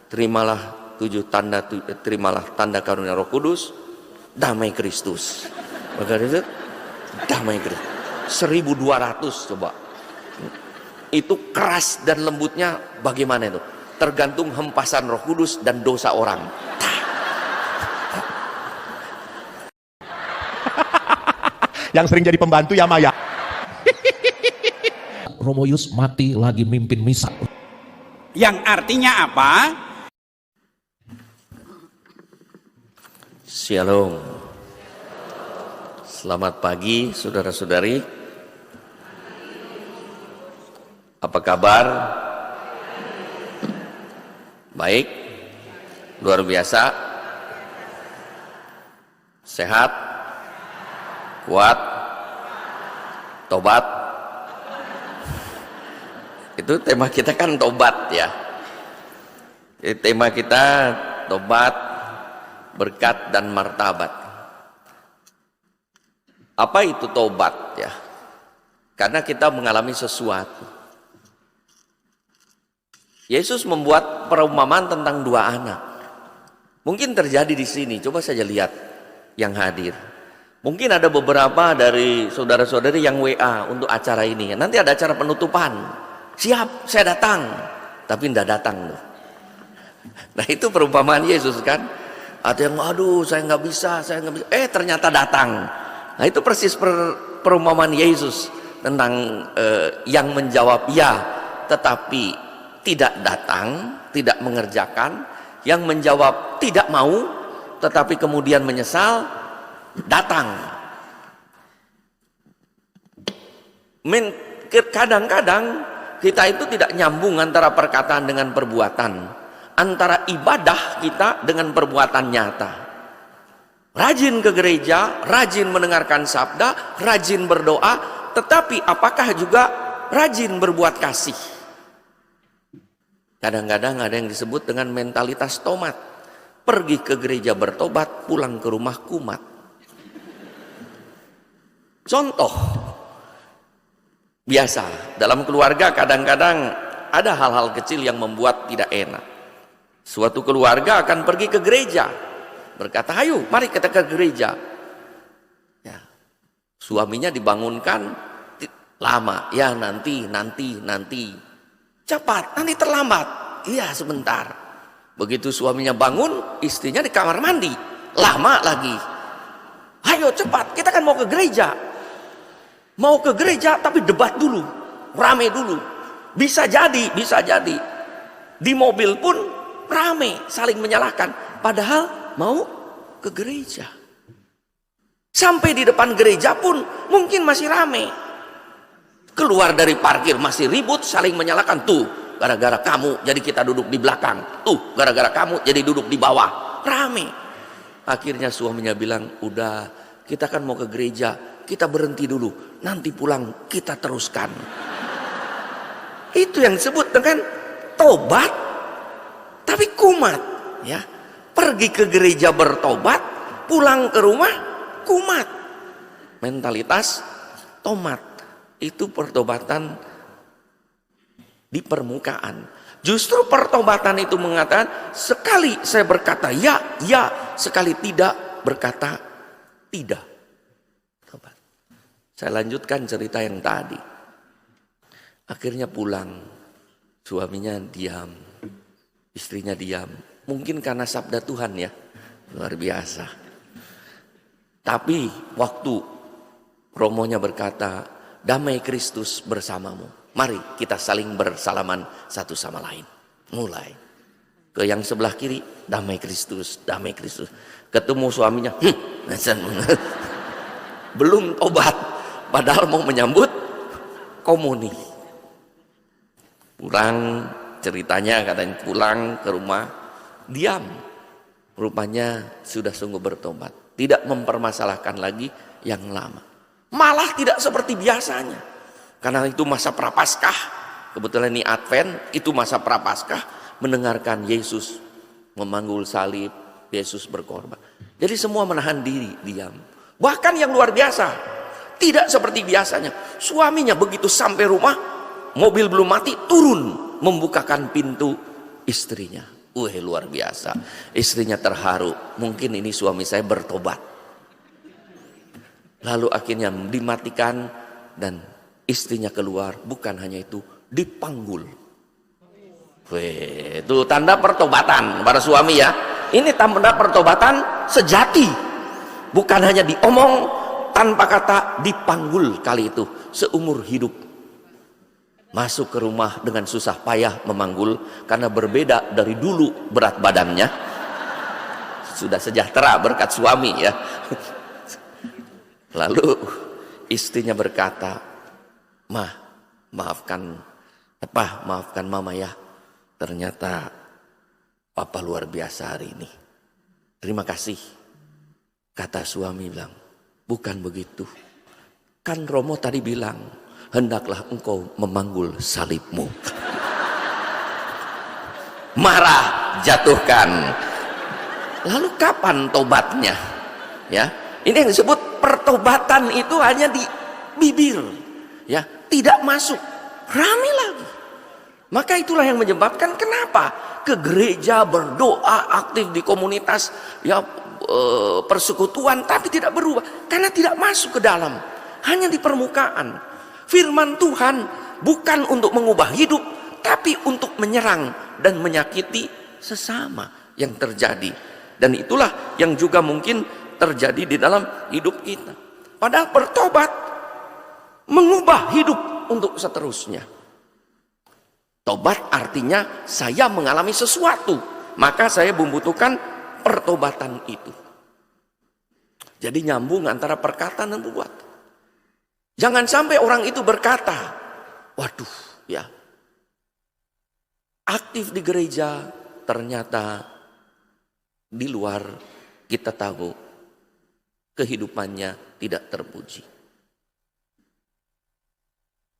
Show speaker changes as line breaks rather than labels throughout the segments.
terimalah terimalah tanda karunia Roh Kudus, damai Kristus. Maka itu damai Kristus. 1200 coba. Itu keras dan lembutnya bagaimana itu? Tergantung hempasan Roh Kudus dan dosa orang.
Yang sering jadi pembantu ya Maya.
Romoyus mati lagi mimpin misa.
Yang artinya apa?
Shalom. Selamat pagi saudara-saudari. Apa kabar? Baik. Luar biasa. Sehat. Kuat. Tobat. Itu tema kita kan tobat ya. Tema kita tobat, berkat dan martabat. Apa itu tobat ya? Karena kita mengalami sesuatu. Yesus membuat perumpamaan tentang dua anak. Mungkin terjadi di sini. Coba saja lihat yang hadir. Mungkin ada beberapa dari saudara-saudari yang WA untuk acara ini. Nanti ada acara penutupan. Siap, saya datang. Tapi tidak datang loh. Nah itu perumpamaan Yesus kan. Ada yang aduh saya nggak bisa. Ternyata datang. Nah itu persis perumpamaan Yesus tentang yang menjawab ya tetapi tidak datang, tidak mengerjakan. Yang menjawab tidak mau tetapi kemudian menyesal, datang. Kadang-kadang kita itu tidak nyambung antara perkataan dengan perbuatan, antara ibadah kita dengan perbuatan nyata. Rajin ke gereja, rajin mendengarkan sabda, rajin berdoa, tetapi apakah juga rajin berbuat kasih? Kadang-kadang ada yang disebut dengan mentalitas tomat. Pergi ke gereja bertobat, pulang ke rumah kumat. Contoh, biasa, dalam keluarga kadang-kadang ada hal-hal kecil yang membuat tidak enak. Suatu keluarga akan pergi ke gereja, berkata, ayo mari kita ke gereja. Ya. Suaminya dibangunkan, lama, ya nanti. Cepat, nanti terlambat. Iya sebentar. Begitu suaminya bangun, istrinya di kamar mandi. Lama lagi. Ayo cepat, kita kan mau ke gereja. Mau ke gereja tapi debat dulu. Rame dulu. Bisa jadi. Di mobil pun rame, saling menyalahkan. Padahal mau ke gereja. Sampai di depan gereja pun mungkin masih rame. Keluar dari parkir masih ribut, saling menyalahkan. Tuh, gara-gara kamu jadi kita duduk di belakang. Tuh, gara-gara kamu jadi duduk di bawah. Rame. Akhirnya suaminya bilang, udah kita kan mau ke gereja, kita berhenti dulu. Nanti pulang kita teruskan. Itu yang disebut dengan tobat, tapi kumat. Ya, pergi ke gereja bertobat, pulang ke rumah kumat. Mentalitas tomat. Itu pertobatan di permukaan. Justru pertobatan itu mengatakan sekali saya berkata ya, sekali tidak berkata tidak. Tobat. Saya lanjutkan cerita yang tadi. Akhirnya pulang, suaminya diam, istrinya diam. Mungkin karena sabda Tuhan ya, luar biasa. Tapi waktu romonya berkata, damai Kristus bersamamu. Mari kita saling bersalaman satu sama lain. Mulai. Ke yang sebelah kiri, damai Kristus. Ketemu suaminya, belum tobat. Padahal mau menyambut komuni. Pulang, ceritanya katanya pulang ke rumah, diam. Rupanya sudah sungguh bertobat. Tidak mempermasalahkan lagi yang lama. Malah tidak seperti biasanya. Karena itu masa prapaskah. Kebetulan ini Advent, itu masa prapaskah. Mendengarkan Yesus memanggul salib, Yesus berkorban. Jadi semua menahan diri, diam. Bahkan yang luar biasa, tidak seperti biasanya. Suaminya begitu sampai rumah, mobil belum mati, turun membukakan pintu istrinya. Luar biasa. Istrinya terharu. Mungkin ini suami saya bertobat. Lalu akhirnya dimatikan dan istrinya keluar. Bukan hanya itu, dipanggul. Itu tanda pertobatan para suami ya. Ini tanda pertobatan sejati. Bukan hanya diomong tanpa kata, dipanggul kali itu seumur hidup. Masuk ke rumah dengan susah payah memanggul karena berbeda dari dulu berat badannya. Sudah sejahtera berkat suami ya. Lalu istrinya berkata, maafkan mama ya. Ternyata papa luar biasa hari ini. Terima kasih. Kata suami bilang, bukan begitu. Kan Romo tadi bilang, hendaklah engkau memanggul salibmu. Marah, jatuhkan. Lalu kapan tobatnya? Ya, ini yang disebut pertobatan itu hanya di bibir, ya, tidak masuk rame lagi. Maka itulah yang menyebabkan kenapa ke gereja berdoa aktif di komunitas, ya, persekutuan, tapi tidak berubah karena tidak masuk ke dalam, hanya di permukaan. Firman Tuhan bukan untuk mengubah hidup, tapi untuk menyerang dan menyakiti sesama yang terjadi. Dan itulah yang juga mungkin terjadi di dalam hidup kita. Padahal bertobat mengubah hidup untuk seterusnya. Tobat artinya saya mengalami sesuatu, maka saya membutuhkan pertobatan itu. Jadi nyambung antara perkataan dan perbuatan. Jangan sampai orang itu berkata, waduh ya, aktif di gereja, ternyata di luar kita tahu kehidupannya tidak terpuji.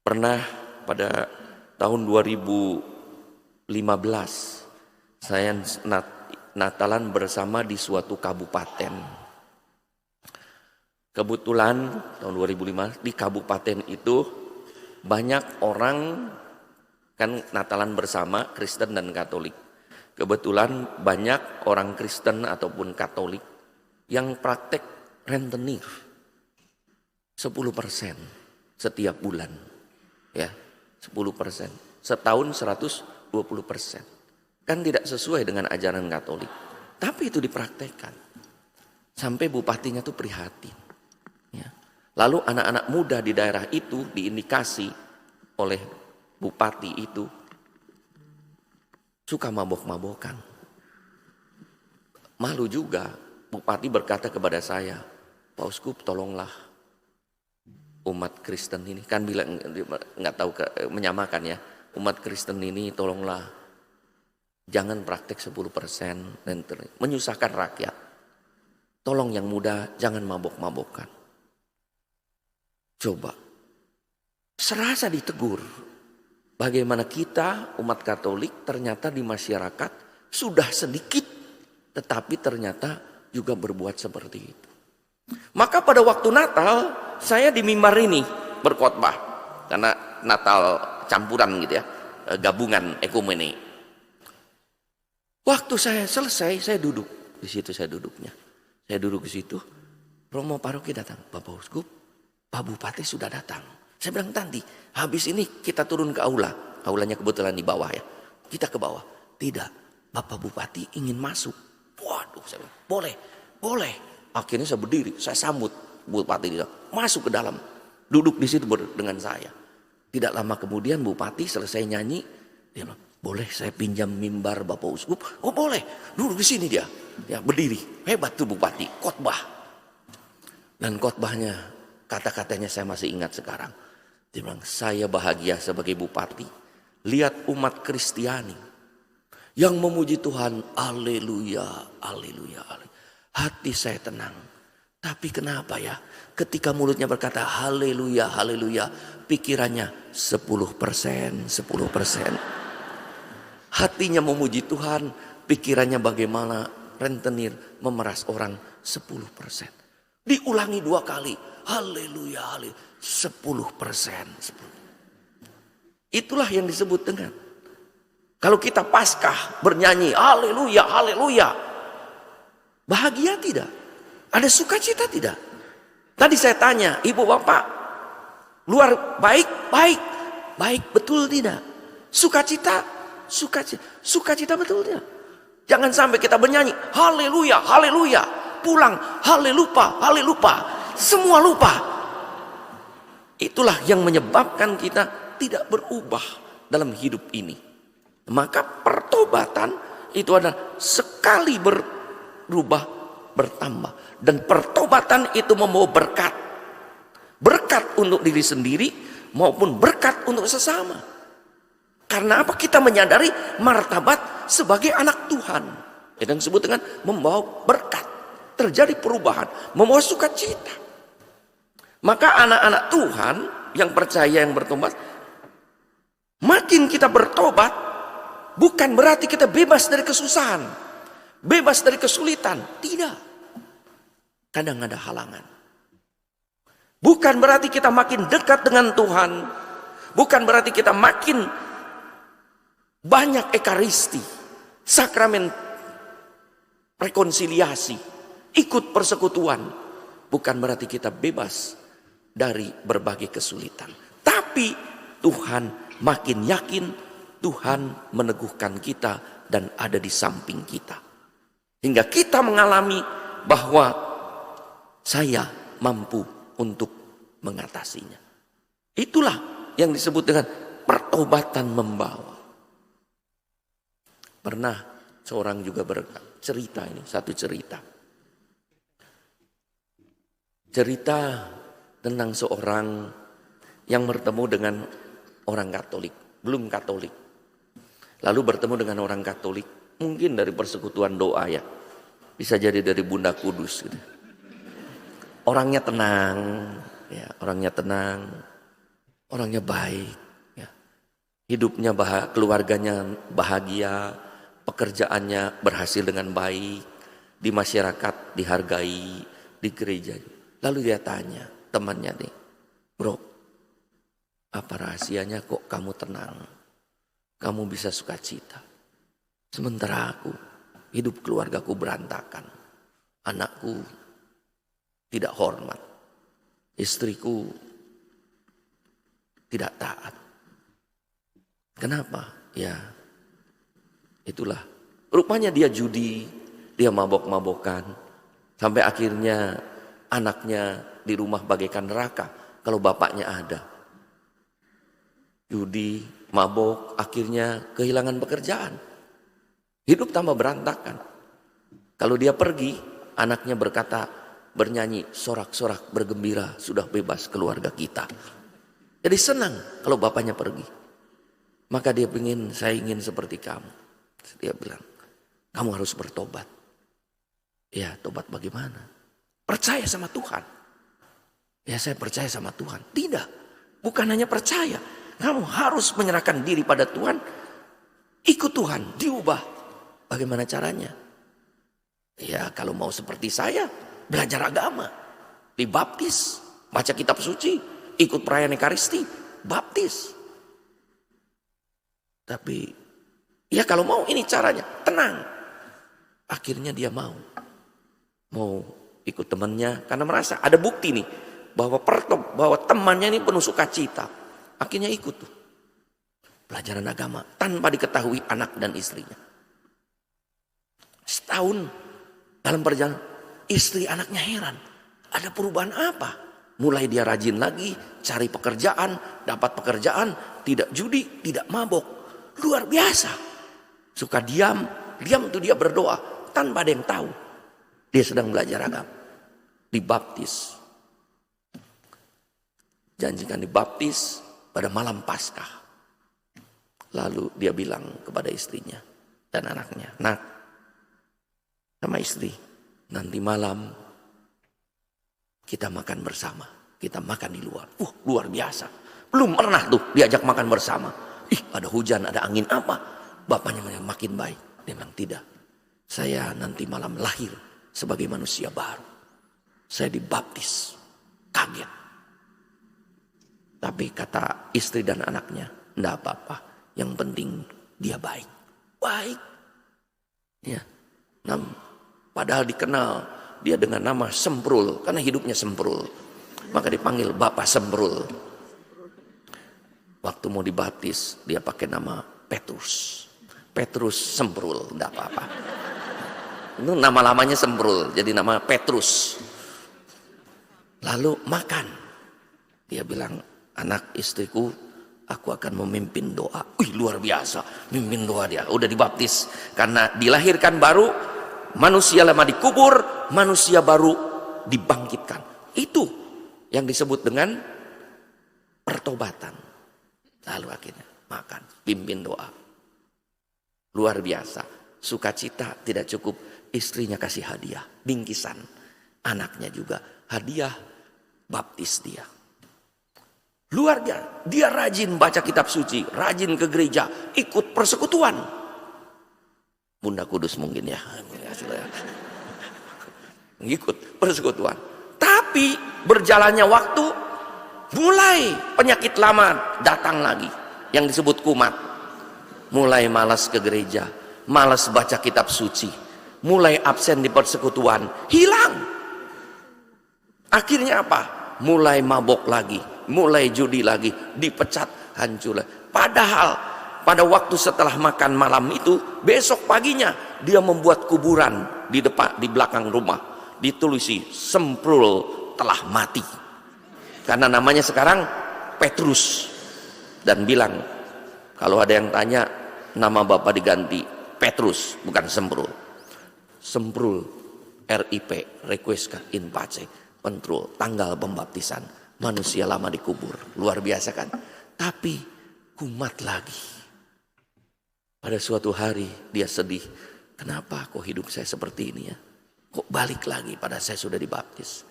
Pernah pada tahun 2015 saya Natalan bersama di suatu kabupaten. Kebetulan tahun 2005 di kabupaten itu banyak orang kan Natalan bersama Kristen dan Katolik. Kebetulan banyak orang Kristen ataupun Katolik yang praktek rentenir 10% setiap bulan, ya 10%, setahun 120%. Kan tidak sesuai dengan ajaran Katolik, tapi itu dipraktekkan sampai bupatinya tuh prihatin. Ya. Lalu anak-anak muda di daerah itu diindikasi oleh bupati itu suka mabok-mabokan. Malu juga, bupati berkata kepada saya, Pak Uskup tolonglah umat Kristen ini, kan bilang nggak tahu menyamakan ya, umat Kristen ini tolonglah jangan praktek 10% dan menyusahkan rakyat. Tolong yang muda jangan mabok-mabokan. Coba serasa ditegur. Bagaimana kita umat Katolik ternyata di masyarakat sudah sedikit, tetapi ternyata juga berbuat seperti itu. Maka pada waktu Natal saya di mimbar ini berkhotbah, karena Natal campuran gitu ya, gabungan ekumene. Waktu saya selesai, saya duduk di situ, saya duduknya. Saya duduk di situ, Romo Paroki datang, Bapak Uskup, Pak Bupati sudah datang. Saya bilang, Tanti, habis ini kita turun ke aula. Aulanya kebetulan di bawah ya. Kita ke bawah. Tidak, Bapak Bupati ingin masuk. Waduh, saya bilang, boleh. Akhirnya saya berdiri, saya sambut Bupati dia. Masuk ke dalam, duduk di situ dengan saya. Tidak lama kemudian Bupati selesai nyanyi, dia bilang, boleh saya pinjam mimbar Bapak Uskup? Oh boleh, duduk di sini dia. Ya berdiri, hebat tuh Bupati, khotbah. Dan khotbahnya, kata-katanya saya masih ingat sekarang. Dia bilang, saya bahagia sebagai bupati. Lihat umat Kristiani yang memuji Tuhan. Haleluya, haleluya, haleluya. Hati saya tenang. Tapi kenapa ya? Ketika mulutnya berkata haleluya, haleluya. Pikirannya 10%, 10%. Hatinya memuji Tuhan. Pikirannya bagaimana rentenir memeras orang 10%. Diulangi 2 kali. Haleluya, haleluya. 10%. Itulah yang disebut dengan Kalau kita Paskah bernyanyi haleluya, haleluya, bahagia tidak? Ada sukacita tidak? Tadi saya tanya, ibu bapak, luar baik, baik, baik betul tidak? Sukacita, sukacita betul tidak? Jangan sampai kita bernyanyi haleluya, haleluya, pulang halelupa, halelupa, semua lupa. Itulah yang menyebabkan kita tidak berubah dalam hidup ini. Maka pertobatan itu adalah sekali berubah bertambah. Dan pertobatan itu membawa berkat. Berkat untuk diri sendiri maupun berkat untuk sesama. Karena apa? Kita menyadari martabat sebagai anak Tuhan. Yang disebut dengan membawa berkat. Terjadi perubahan, membawa sukacita. Maka anak-anak Tuhan yang percaya, yang bertobat, makin kita bertobat, bukan berarti kita bebas dari kesusahan, bebas dari kesulitan. Tidak. Kadang ada halangan. Bukan berarti kita makin dekat dengan Tuhan. Bukan berarti kita makin banyak ekaristi, sakramen rekonsiliasi, ikut persekutuan. Bukan berarti kita bebas dari berbagai kesulitan. Tapi Tuhan makin yakin, Tuhan meneguhkan kita dan ada di samping kita. Hingga kita mengalami bahwa saya mampu untuk mengatasinya. Itulah yang disebut dengan pertobatan membawa. Pernah seorang juga bercerita, ini satu cerita. Cerita tentang seorang yang bertemu dengan orang Katolik, belum Katolik. Lalu bertemu dengan orang Katolik, mungkin dari persekutuan doa ya. Bisa jadi dari Bunda Kudus gitu. Orangnya tenang, ya, orangnya tenang, orangnya baik, ya. Hidupnya keluarganya bahagia, pekerjaannya berhasil dengan baik, di masyarakat dihargai, di gereja. Lalu dia tanya temannya nih, bro, apa rahasianya kok kamu tenang? Kamu bisa sukacita. Sementara aku, hidup keluargaku berantakan. Anakku tidak hormat. Istriku tidak taat. Kenapa? Ya, itulah. Rupanya dia judi, dia mabok-mabokan. Sampai akhirnya anaknya di rumah bagaikan neraka kalau bapaknya ada. Judi, mabok, akhirnya kehilangan pekerjaan. Hidup tambah berantakan. Kalau dia pergi, anaknya berkata, bernyanyi, sorak-sorak bergembira, sudah bebas keluarga kita. Jadi senang kalau bapaknya pergi. Maka dia ingin, saya ingin seperti kamu. Dia bilang, kamu harus bertobat. Ya, tobat bagaimana? Percaya sama Tuhan. Ya, saya percaya sama Tuhan. Tidak, bukan hanya percaya. Kamu harus menyerahkan diri pada Tuhan. Ikut Tuhan, diubah. Bagaimana caranya? Ya, kalau mau seperti saya, belajar agama, dibaptis, baca kitab suci, ikut perayaan Ekaristi, baptis. Tapi, ya kalau mau ini caranya, tenang. Akhirnya dia mau ikut temannya karena merasa ada bukti nih bahwa temannya ini penuh sukacita. Akhirnya ikut tuh pelajaran agama tanpa diketahui anak dan istrinya. Setahun dalam perjalanan, istri anaknya heran. Ada perubahan apa? Mulai dia rajin lagi, cari pekerjaan, dapat pekerjaan, tidak judi, tidak mabok. Luar biasa. Suka diam tuh dia berdoa tanpa ada yang tahu. Dia sedang belajar agama. Dibaptis. Janjikan dibaptis pada malam Paskah. Lalu dia bilang kepada istrinya dan anaknya, nak, sama istri, nanti malam kita makan bersama. Kita makan di luar. Luar biasa. Belum pernah tuh diajak makan bersama. Ada hujan, ada angin apa? Bapaknya makin baik. Dia bilang, tidak. Saya nanti malam lahir sebagai manusia baru. Saya dibaptis. Kaget. Tapi kata istri dan anaknya, enggak apa-apa. Yang penting dia baik. Baik. Ya. Padahal dikenal dia dengan nama Semprul, karena hidupnya Semprul. Maka dipanggil Bapak Semprul. Waktu mau dibaptis, dia pakai nama Petrus. Petrus Semprul, enggak apa-apa. Itu nama lamanya Semprul, jadi nama Petrus. Lalu makan. Dia bilang, anak istriku, aku akan memimpin doa. Wih, luar biasa, memimpin doa dia. Udah dibaptis. Karena dilahirkan baru, manusia lama dikubur, manusia baru dibangkitkan. Itu yang disebut dengan pertobatan. Lalu akhirnya makan, pimpin doa. Luar biasa. Sukacita tidak cukup, istrinya kasih hadiah, bingkisan. Anaknya juga hadiah, baptis dia. Luar biasa. Dia rajin baca kitab suci, rajin ke gereja, ikut persekutuan. Bunda Kudus mungkin ya. Ikut persekutuan. Tapi berjalannya waktu, mulai penyakit lama datang lagi, yang disebut kumat. Mulai malas ke gereja, malas baca kitab suci, mulai absen di persekutuan, hilang. Akhirnya apa? Mulai mabok lagi, mulai judi lagi, dipecat, hancur lagi. Padahal pada waktu setelah makan malam itu, besok paginya dia membuat kuburan di depan, di belakang rumah, ditulisi Semprul telah mati. Karena namanya sekarang Petrus. Dan bilang, kalau ada yang tanya, nama bapak diganti Petrus, bukan Semprul. Semprul, RIP, requiescat in pace, pentrul, tanggal pembaptisan, manusia lama dikubur. Luar biasa kan? Tapi kumat lagi. Pada suatu hari dia sedih, kenapa kok hidup saya seperti ini ya? Kok balik lagi pada saya sudah dibaptis?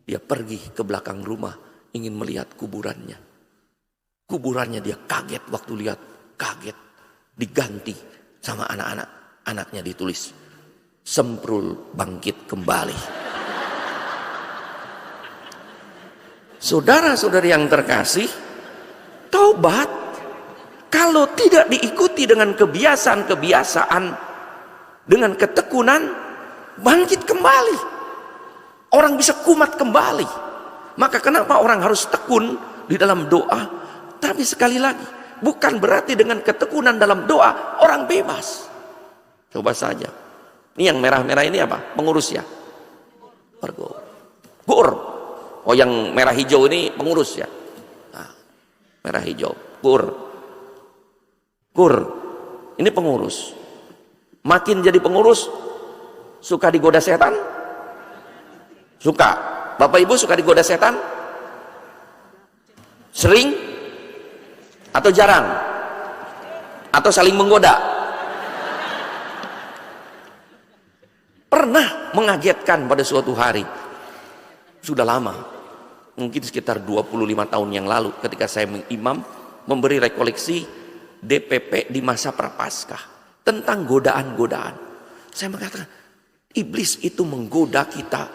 Dia pergi ke belakang rumah, ingin melihat kuburannya. Kuburannya dia kaget waktu lihat, kaget. Diganti sama anak-anak. Anaknya ditulis, Semprul bangkit kembali. Saudara-saudari yang terkasih, taubat kalau tidak diikuti dengan kebiasaan-kebiasaan, dengan ketekunan, bangkit kembali. Orang bisa kumat kembali. Maka kenapa orang harus tekun di dalam doa? Tapi sekali lagi, bukan berarti dengan ketekunan dalam doa orang bebas. Coba saja. Ini yang merah-merah ini apa? Pengurus ya? Gur. Oh, yang merah hijau ini pengurus ya? Nah, merah hijau. Gur. Ini pengurus. Makin jadi pengurus, suka digoda setan? Suka. Bapak Ibu suka digoda setan? Sering? Atau jarang? Atau saling menggoda? Pernah mengagetkan pada suatu hari, sudah lama, mungkin sekitar 25 tahun yang lalu, ketika saya imam memberi rekoleksi DPP di masa Prapaskah tentang godaan-godaan. Saya mengatakan, iblis itu menggoda kita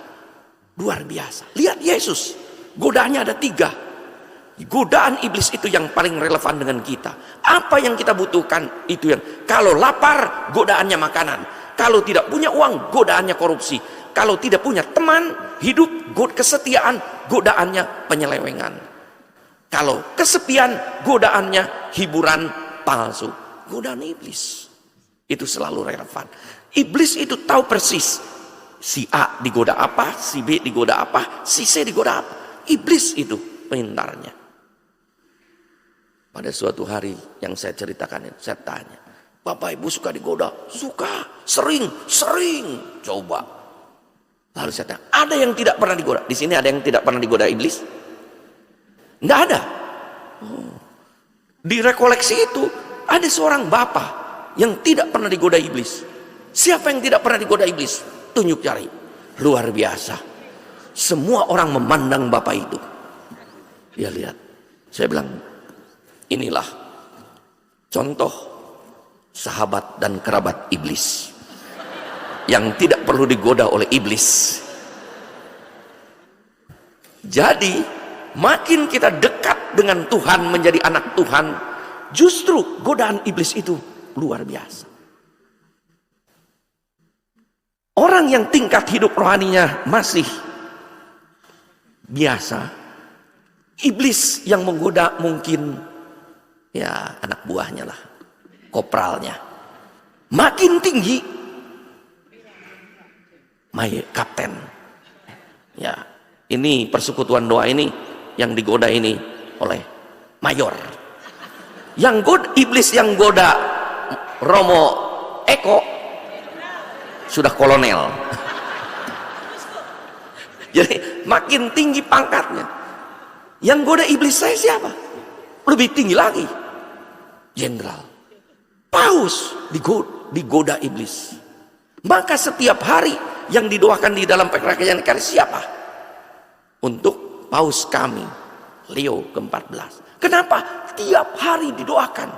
luar biasa. Lihat Yesus, godaannya ada 3. Godaan iblis itu yang paling relevan dengan kita. Apa yang kita butuhkan itu yang, kalau lapar godaannya makanan, kalau tidak punya uang godaannya korupsi, kalau tidak punya teman hidup kesetiaan godaannya penyelewengan, kalau kesepian godaannya hiburan palsu. Godaan iblis itu selalu relevan. Iblis itu tahu persis si A digoda apa, si B digoda apa, si C digoda apa. Iblis itu pintarnya. Pada suatu hari yang saya ceritakan, saya tanya, Bapak Ibu suka digoda? Suka, sering. Coba. Lalu saya tanya, ada yang tidak pernah digoda? Di sini ada yang tidak pernah digoda iblis? Enggak ada. Di rekoleksi itu ada seorang bapak yang tidak pernah digoda iblis. Siapa yang tidak pernah digoda iblis? Tunjuk jari. Luar biasa. Semua orang memandang bapak itu. Dia lihat. Saya bilang, inilah contoh sahabat dan kerabat iblis yang tidak perlu digoda oleh iblis. Jadi makin kita dekat dengan Tuhan, menjadi anak Tuhan, justru godaan iblis itu luar biasa. Orang yang tingkat hidup rohaninya masih biasa, iblis yang menggoda mungkin ya anak buahnya lah, kopralnya. Makin tinggi, kapten. Ya, ini persekutuan doa ini yang digoda ini oleh mayor. Iblis yang goda Romo Eko sudah kolonel. Jadi makin tinggi pangkatnya. Yang goda iblis saya siapa? Lebih tinggi lagi, jenderal. Paus digoda iblis. Maka setiap hari yang didoakan di dalam perayaan siapa? Untuk Paus kami Leo ke-14. Kenapa? Tiap hari didoakan.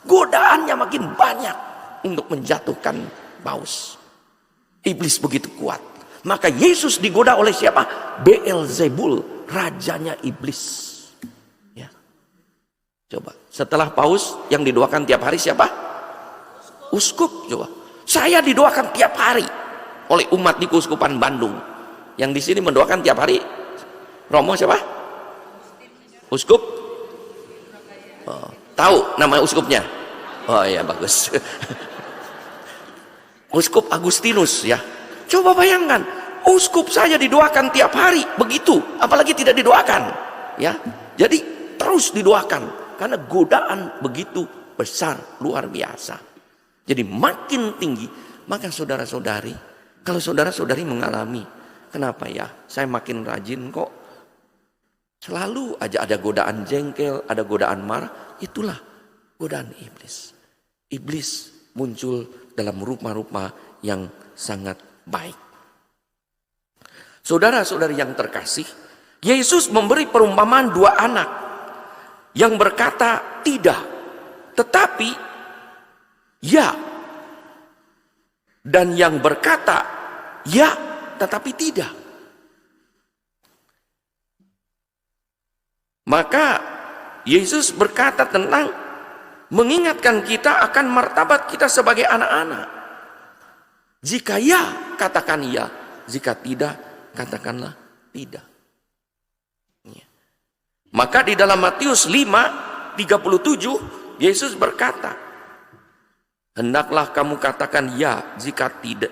Godaannya makin banyak untuk menjatuhkan Paus. Iblis begitu kuat. Maka Yesus digoda oleh siapa? Beelzebul, rajanya iblis. Ya. Coba, setelah Paus yang didoakan tiap hari siapa? Uskup. Coba, saya didoakan tiap hari oleh umat di Keuskupan Bandung. Yang di sini mendoakan tiap hari Romo siapa? Uskup? Oh, tahu nama uskupnya? Oh iya, bagus. Uskup Agustinus ya. Coba bayangkan, uskup saja didoakan tiap hari begitu, apalagi tidak didoakan ya. Jadi terus didoakan karena godaan begitu besar, luar biasa. Jadi makin tinggi. Maka saudara-saudari, kalau saudara-saudari mengalami, kenapa ya saya makin rajin kok, selalu aja ada godaan jengkel, ada godaan marah, itulah godaan iblis. Iblis muncul dalam rupa-rupa yang sangat baik. Saudara-saudari yang terkasih, Yesus memberi perumpamaan dua anak yang berkata tidak, tetapi ya, dan yang berkata ya, tetapi tidak. Maka Yesus berkata tentang mengingatkan kita akan martabat kita sebagai anak-anak. Jika ya, katakan ya. Jika tidak, katakanlah tidak. Ya. Maka di dalam Matius 5:37 Yesus berkata, hendaklah kamu katakan ya jika tidak,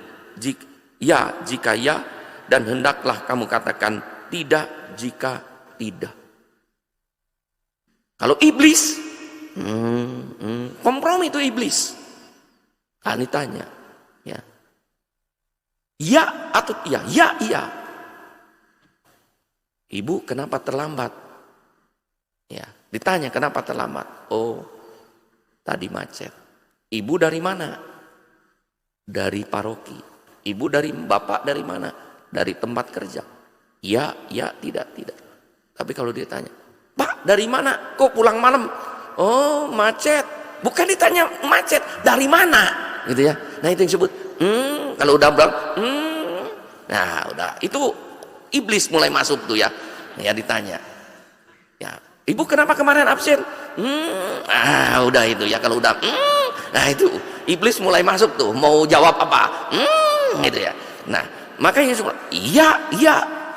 jika ya, dan hendaklah kamu katakan tidak jika tidak. Kalau iblis, kompromi itu iblis. Kan ditanya, ya, ya atau iya, ya iya. Ibu kenapa terlambat? Ya, ditanya kenapa terlambat? Oh, tadi macet. Ibu dari mana? Dari paroki. Ibu dari bapak dari mana? Dari tempat kerja. Ya, ya, tidak. Tapi kalau ditanya, Pak dari mana? Kok pulang malam? Oh macet. Bukan ditanya macet dari mana, gitu ya. Nah itu yang disebut. Kalau udah bilang, nah udah itu iblis mulai masuk tuh ya. Ya ditanya. Ya, ibu kenapa kemarin absen? Udah itu ya. Kalau udah, nah itu iblis mulai masuk tuh. Mau jawab apa? Gitu ya. Nah makanya semua, iya,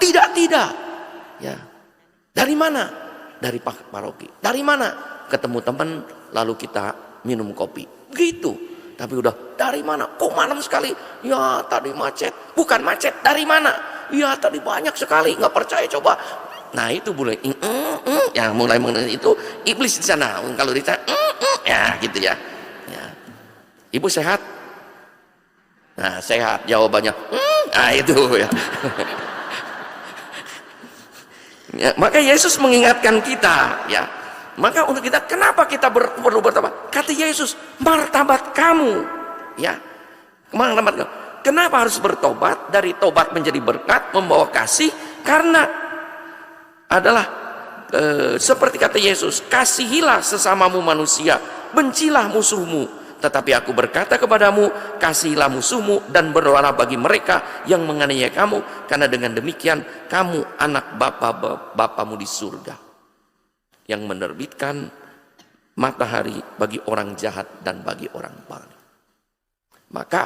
tidak. Ya, dari mana? Dari paroki. Dari mana? Ketemu teman lalu kita minum kopi. Gitu. Tapi udah dari mana? Kok malam sekali? Ya tadi macet. Bukan macet, dari mana? Ya tadi banyak sekali. Nggak percaya coba. Nah itu mulai ya mulai mengenai itu iblis di sana. Kalau ditanya ya gitu ya. Ya. Ibu sehat? Nah sehat. Jawabannya nah itu ya. Ya, maka Yesus mengingatkan kita ya. Maka untuk kita, kenapa kita perlu bertobat? Kata Yesus, martabat kamu ya. Martabat kamu. Kenapa harus bertobat? Dari tobat menjadi berkat, membawa kasih, karena adalah seperti kata Yesus, kasihilah sesamamu manusia, bencilah musuhmu. Tetapi aku berkata kepadamu, kasihilah musuhmu dan berdoalah bagi mereka yang menganiaya kamu, karena dengan demikian kamu anak Bapamu di surga, yang menerbitkan matahari bagi orang jahat dan bagi orang baik. Maka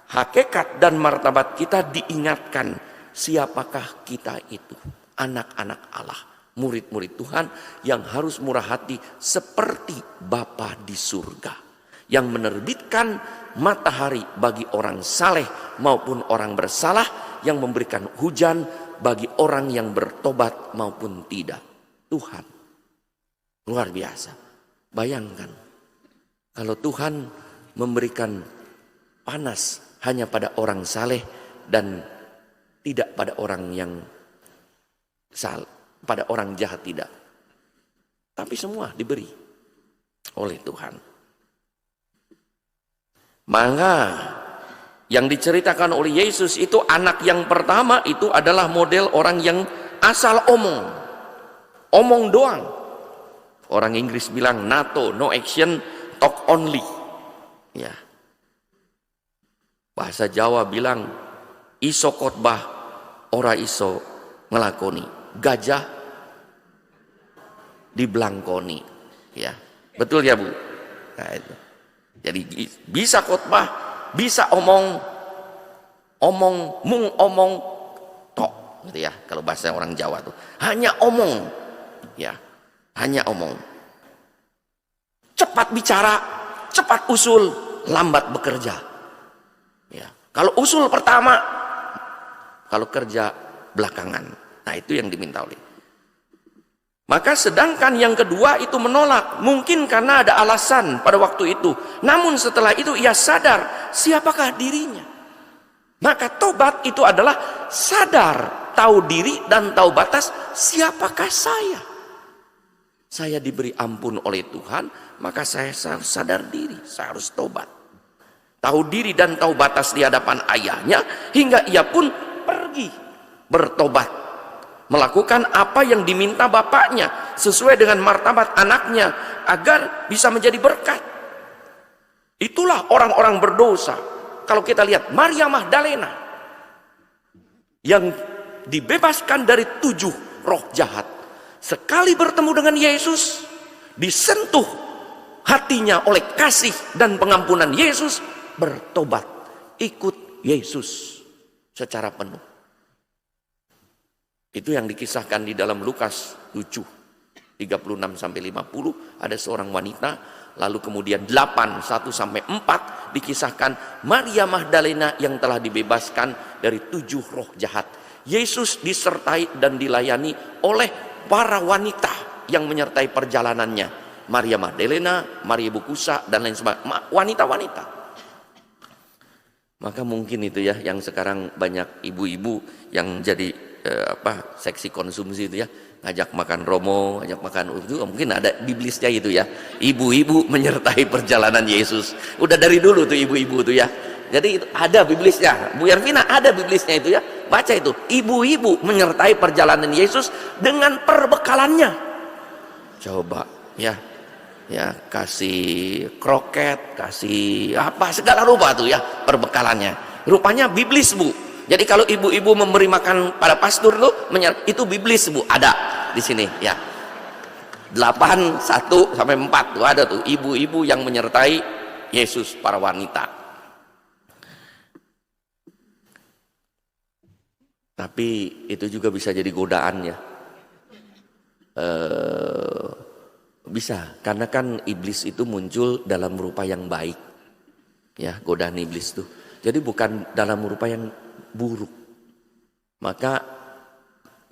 hakikat dan martabat kita diingatkan, siapakah kita itu? Anak-anak Allah, murid-murid Tuhan yang harus murah hati seperti Bapa di surga, yang menerbitkan matahari bagi orang saleh maupun orang bersalah, yang memberikan hujan bagi orang yang bertobat maupun tidak. Tuhan luar biasa. Bayangkan kalau Tuhan memberikan panas hanya pada orang saleh dan tidak pada orang yang pada orang jahat, tidak. Tapi semua diberi oleh Tuhan. Maka yang diceritakan oleh Yesus itu, anak yang pertama itu adalah model orang yang asal omong doang. Orang Inggris bilang NATO, no action, talk only. Ya. Bahasa Jawa bilang iso khotbah, ora iso ngelakoni. Gajah diblangkoni. Ya, betul ya Bu? Nah, itu. Jadi bisa khotbah, bisa omong tok, gitu ya. Kalau bahasa orang Jawa tuh hanya omong, ya, hanya omong. Cepat bicara, cepat usul, lambat bekerja. Ya, kalau usul pertama, kalau kerja belakangan. Nah, itu yang diminta oleh. Maka sedangkan yang kedua itu menolak, mungkin karena ada alasan pada waktu itu. Namun setelah itu ia sadar siapakah dirinya. Maka tobat itu adalah sadar, tahu diri dan tahu batas, siapakah saya. Saya diberi ampun oleh Tuhan, maka saya sadar diri, saya harus tobat. Tahu diri dan tahu batas di hadapan ayahnya, hingga ia pun pergi bertobat. Melakukan apa yang diminta bapaknya sesuai dengan martabat anaknya agar bisa menjadi berkat. Itulah orang-orang berdosa. Kalau kita lihat Maria Magdalena yang dibebaskan dari 7 roh jahat, sekali bertemu dengan Yesus, disentuh hatinya oleh kasih dan pengampunan Yesus, bertobat, ikut Yesus secara penuh. Itu yang dikisahkan di dalam Lukas 7, 36-50, ada seorang wanita, lalu kemudian 8, 1-4 dikisahkan Maria Magdalena yang telah dibebaskan dari 7 roh jahat. Yesus disertai dan dilayani oleh para wanita yang menyertai perjalanannya. Maria Magdalena, Maria Ibu Kusa, dan lain sebagainya, wanita-wanita. Maka mungkin itu ya yang sekarang banyak ibu-ibu yang jadi seksi konsumsi itu ya, ngajak makan romo, ngajak makan itu, mungkin ada biblisnya itu ya, ibu-ibu menyertai perjalanan Yesus. Udah dari dulu tuh ibu-ibu tuh ya, jadi itu ada biblisnya. Bu Yarvina ada biblisnya itu ya, baca itu, ibu-ibu menyertai perjalanan Yesus dengan perbekalannya. Coba ya, kasih kroket, kasih apa segala rupa tuh ya perbekalannya, rupanya biblis Bu. Jadi kalau ibu-ibu memberi makan pada pastor tuh, itu biblis Bu, ada di sini ya. 8-1-4 tuh ada tuh ibu-ibu yang menyertai Yesus, para wanita. Tapi itu juga bisa jadi godaan ya. Bisa, karena kan iblis itu muncul dalam rupa yang baik. Ya, godaan iblis tuh. Jadi bukan dalam rupa yang buruk. Maka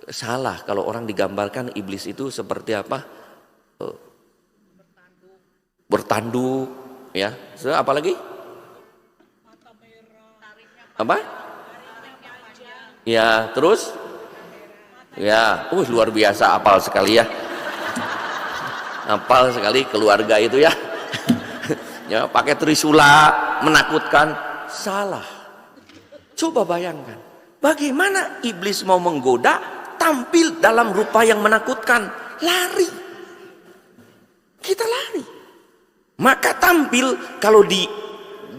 salah kalau orang digambarkan iblis itu seperti apa? Bertanduk, ya. Apa lagi? Apa? Ya, terus? Ya, luar biasa, apal sekali ya. Apal sekali keluarga itu ya. Ya, pakai trisula menakutkan, salah. Coba bayangkan, bagaimana iblis mau menggoda tampil dalam rupa yang menakutkan, lari. Kita lari. Maka tampil kalau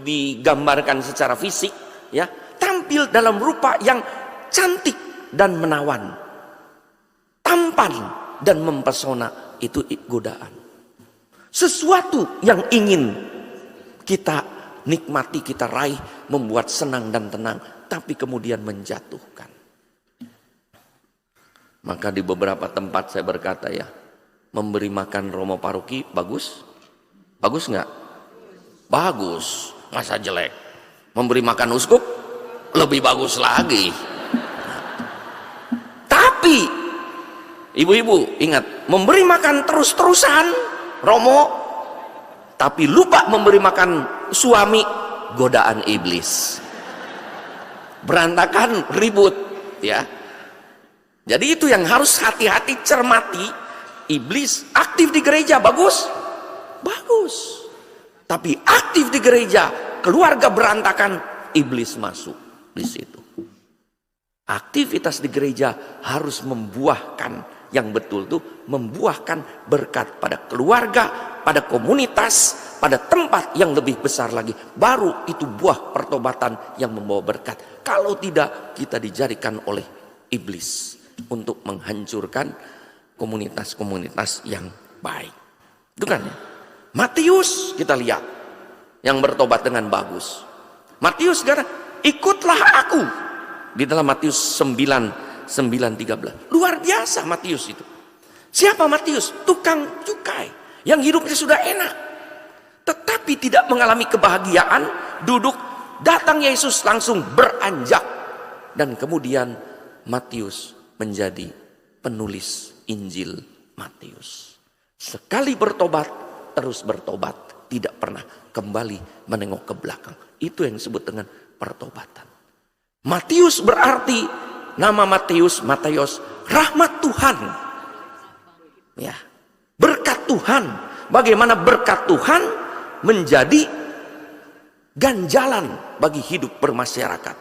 digambarkan secara fisik, ya, tampil dalam rupa yang cantik dan menawan, tampan dan mempesona, itu godaan. Sesuatu yang ingin kita nikmati, kita raih, membuat senang dan tenang, tapi kemudian menjatuhkan. Maka di beberapa tempat saya berkata ya, memberi makan Romo Paroki bagus? Bagus nggak? Bagus, masa jelek? Memberi makan uskup? Lebih bagus lagi. Tapi ibu-ibu ingat, memberi makan terus-terusan Romo, tapi lupa memberi makan suami, godaan iblis. Berantakan, ribut, ya. Jadi itu yang harus hati-hati cermati. Iblis aktif di gereja bagus? Bagus. Tapi aktif di gereja, keluarga berantakan, iblis masuk di situ. Aktivitas di gereja harus membuahkan yang betul tuh, membuahkan berkat pada keluarga, pada komunitas, pada tempat yang lebih besar lagi. Baru itu buah pertobatan yang membawa berkat. Kalau tidak, kita dijadikan oleh iblis untuk menghancurkan komunitas-komunitas yang baik. Itu kan ya? Matius kita lihat yang bertobat dengan bagus. Matius kata, ikutlah aku. Di dalam Matius 9:13. Luar biasa Matius itu. Siapa Matius? Tukang cukai yang hidupnya sudah enak, tetapi tidak mengalami kebahagiaan. Duduk, datang Yesus langsung beranjak, dan kemudian Matius menjadi penulis Injil Matius. Sekali bertobat, terus bertobat, tidak pernah kembali menengok ke belakang. Itu yang disebut dengan pertobatan. Matius berarti, nama Matius, rahmat Tuhan. Ya, berkat Tuhan. Bagaimana berkat Tuhan menjadi ganjalan bagi hidup bermasyarakat.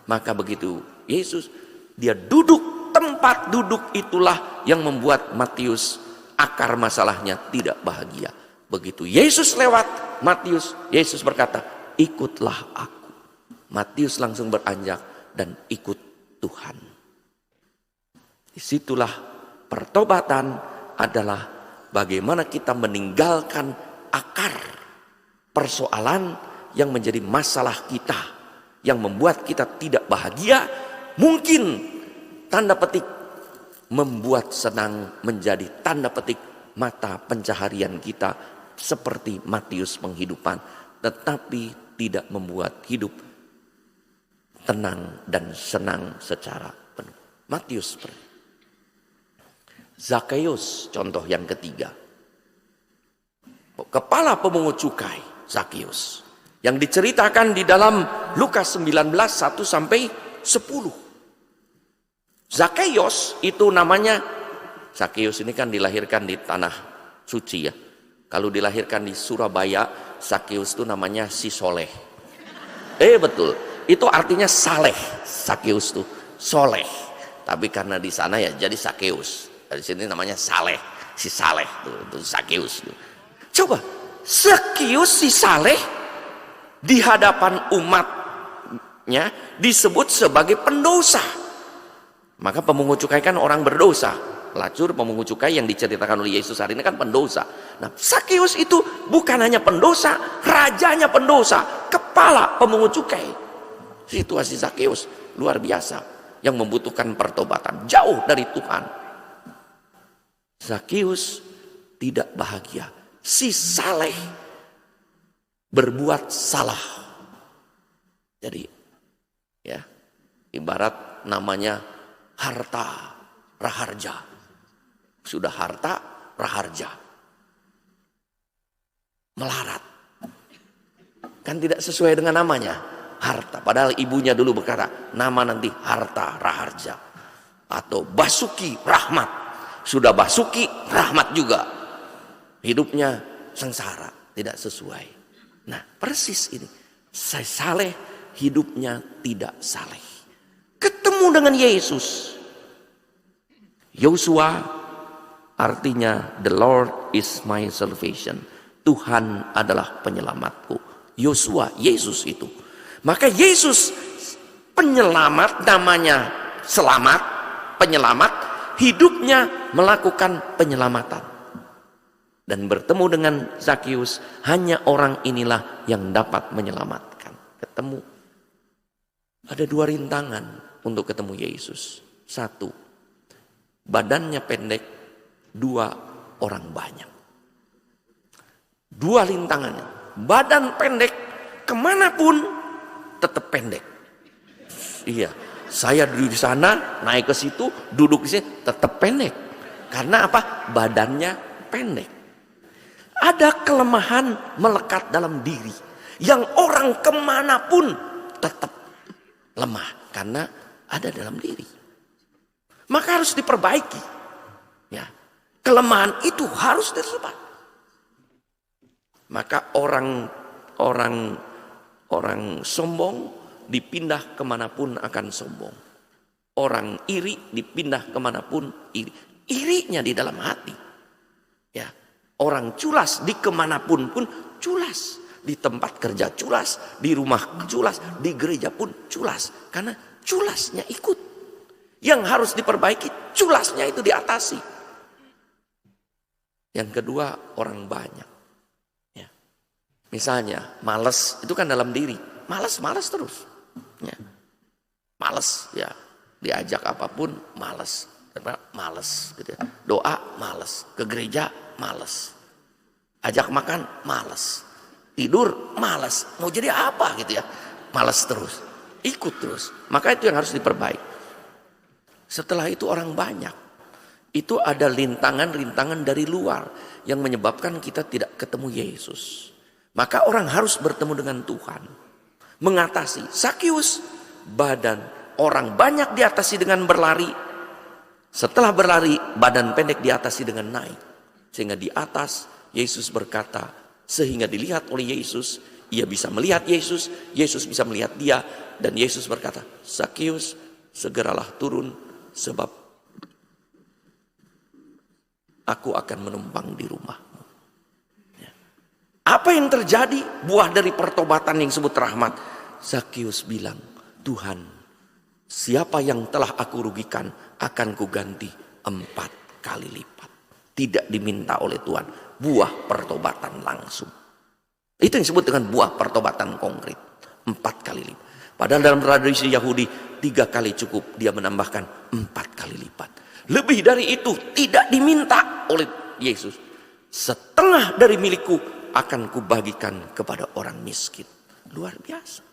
Maka begitu Yesus, dia duduk, tempat duduk itulah yang membuat Matius akar masalahnya tidak bahagia. Begitu Yesus lewat Matius, Yesus berkata, ikutlah aku. Matius langsung beranjak dan ikut Tuhan. Disitulah pertobatan adalah bagaimana kita meninggalkan akar persoalan yang menjadi masalah kita, yang membuat kita tidak bahagia, mungkin tanda petik membuat senang menjadi tanda petik mata pencaharian kita seperti Matius penghidupan, tetapi tidak membuat hidup tenang dan senang secara penuh. Matius. Zakheus contoh yang ketiga. Kepala pemungut cukai Zakheus yang diceritakan di dalam Lukas 19:1-10. Zakheus itu namanya, Zakheus ini kan dilahirkan di tanah suci ya. Kalau dilahirkan di Surabaya, Zakheus itu namanya si soleh. Betul. Itu artinya saleh. Zakheus itu soleh. Tapi karena di sana ya jadi Zakheus. Dari sini namanya saleh, si saleh itu Zakheus. Coba, Zakheus si saleh di hadapan umatnya disebut sebagai pendosa. Maka pemungut cukai kan orang berdosa. Pelacur, pemungut cukai yang diceritakan oleh Yesus hari ini kan pendosa. Nah, Zakheus itu bukan hanya pendosa, rajanya pendosa, kepala pemungut cukai. Situasi Zakheus luar biasa yang membutuhkan pertobatan, jauh dari Tuhan. Zakheus tidak bahagia. Si saleh berbuat salah. Jadi ya, ibarat namanya harta raharja. Sudah harta raharja, melarat, kan tidak sesuai dengan namanya harta. Padahal ibunya dulu berkata nama nanti harta raharja atau Basuki Rahmat. Sudah Basuki Rahmat juga, hidupnya sengsara, tidak sesuai. Nah persis ini, saya saleh, hidupnya tidak saleh. Ketemu dengan Yesus. Yosua artinya the Lord is my salvation. Tuhan adalah penyelamatku. Yosua, Yesus itu. Maka Yesus penyelamat, namanya selamat, penyelamat, hidupnya melakukan penyelamatan. Dan bertemu dengan Zakius, hanya orang inilah yang dapat menyelamatkan. Ketemu. Ada 2 rintangan untuk ketemu Yesus. 1, badannya pendek. 2, orang banyak. 2 rintangannya. Badan pendek, kemanapun tetap pendek. Iya, saya duduk di sana, naik ke situ, duduk di sini, tetap pendek. Karena apa? Badannya pendek. Ada kelemahan melekat dalam diri yang orang kemanapun tetap lemah karena ada dalam diri. Maka harus diperbaiki. Ya, kelemahan itu harus diserbat. Maka orang sombong dipindah kemanapun akan sombong. Orang iri dipindah kemanapun iri. Irinya di dalam hati. Ya. Orang culas di kemanapun pun culas. Di tempat kerja culas, di rumah culas, di gereja pun culas. Karena culasnya ikut. Yang harus diperbaiki, culasnya itu diatasi. Yang kedua, orang banyak. Ya. Misalnya, malas, itu kan dalam diri. Malas terus. Ya. Malas, ya. Diajak apapun, malas. Malas gitu ya. Doa malas, ke gereja malas, ajak makan malas, tidur malas, mau jadi apa gitu ya, malas terus, ikut terus. Maka itu yang harus diperbaiki. Setelah itu orang banyak, itu ada rintangan-rintangan dari luar yang menyebabkan kita tidak ketemu Yesus. Maka orang harus bertemu dengan Tuhan, mengatasi. Zakius, badan orang banyak diatasi dengan berlari. Setelah berlari, badan pendek diatasi dengan naik. Sehingga di atas, Yesus berkata, sehingga dilihat oleh Yesus, ia bisa melihat Yesus, Yesus bisa melihat dia. Dan Yesus berkata, Zakius, segeralah turun, sebab aku akan menumpang di rumahmu. Ya. Apa yang terjadi? Buah dari pertobatan yang disebut rahmat. Zakius bilang, Tuhan, siapa yang telah aku rugikan akan kuganti 4 kali lipat. Tidak diminta oleh Tuhan. Buah pertobatan langsung. Itu yang disebut dengan buah pertobatan konkret. 4 kali lipat. Padahal dalam tradisi Yahudi 3 kali cukup. Dia menambahkan 4 kali lipat. Lebih dari itu tidak diminta oleh Yesus. Setengah dari milikku akan kubagikan kepada orang miskin. Luar biasa.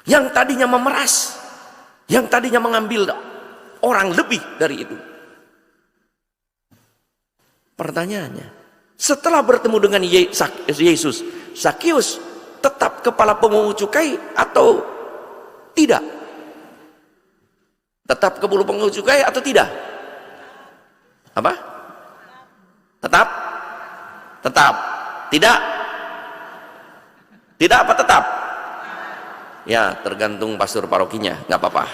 Yang tadinya memeras. Yang tadinya mengambil orang lebih dari itu. Pertanyaannya, setelah bertemu dengan Yesus, Zakius tetap kepala pemungut cukai atau tidak? Tetap kepala pemungut cukai atau tidak? Apa? Tetap? Tetap. Tidak? Tidak apa tetap? Ya, tergantung pastor parokinya, nggak apa-apa.